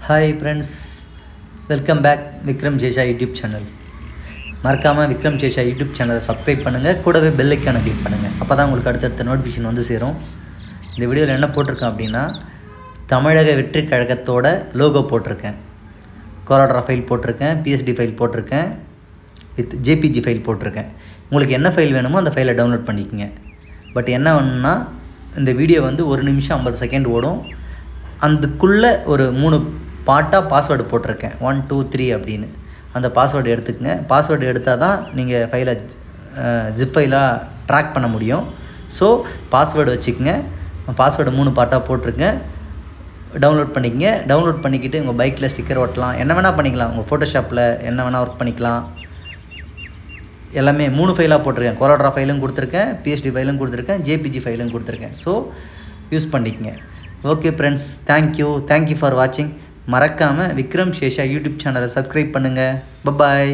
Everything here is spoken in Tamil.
Hi friends, welcome back Vikram Jesha YouTube channel. மறக்காம விக்ரம் சேஷா யூடியூப் சேனலை சப்ஸ்கிரைப் பண்ணுங்கள், கூடவே பெல் ஐக்கானை கிளிக் பண்ணுங்கள். அப்போ தான் உங்களுக்கு அடுத்தடுத்த நோட்டிஃபிகேஷன் வந்து சேரும். இந்த வீடியோவில் என்ன போட்டிருக்கேன் அப்படின்னா, தமிழக வெற்றி கழகத்தோட லோகோ போட்டிருக்கேன், கோலாட்ரா ஃபைல் போட்டிருக்கேன், PSD ஃபைல் போட்டிருக்கேன், வித் ஜேபிஜி ஃபைல் போட்டிருக்கேன். உங்களுக்கு என்ன ஃபைல் வேணுமோ அந்த ஃபைலை டவுன்லோட் பண்ணிக்கோங்க. பட் என்ன ஒன்றுனா, இந்த வீடியோ வந்து 1 நிமிஷம் 50 செகண்ட் ஓடும். அதுக்குள்ளே ஒரு 3 பார்ட்டாக பாஸ்வேர்டு போட்டிருக்கேன், 1 2 3 அப்படின்னு. அந்த பாஸ்வேர்டு எடுத்துக்கங்க. பாஸ்வேர்டு எடுத்தால் தான் நீங்கள் ஃபைலை ஜிப் ஃபைலாக ட்ராக் பண்ண முடியும். ஸோ பாஸ்வேர்டு வச்சுக்கோங்க. பாஸ்வேர்டு 3 பார்ட்டாக போட்டிருக்கேன். டவுன்லோட் பண்ணிக்கங்க. டவுன்லோட் பண்ணிக்கிட்டு உங்கள் பைக்கில் ஸ்டிக்கர் ஒட்டலாம், என்ன வேணால் பண்ணிக்கலாம். உங்கள் ஃபோட்டோஷாப்பில் என்ன வேணால் ஒர்க் பண்ணிக்கலாம். எல்லாமே 3 ஃபைலாக போட்டிருக்கேன். கோலாட்ரா ஃபைலும் கொடுத்துருக்கேன், PSD ஃபைலும் கொடுத்துருக்கேன், ஜேபிஜி ஃபைலும் கொடுத்துருக்கேன். ஸோ யூஸ் பண்ணிக்கங்க. ஓகே ஃப்ரெண்ட்ஸ், தேங்க்யூ ஃபார் வாட்சிங். மறக்காமல் விக்ரம் சேஷா யூடியூப் சேனலை சப்ஸ்கிரைப் பண்ணுங்கள். பபாய்.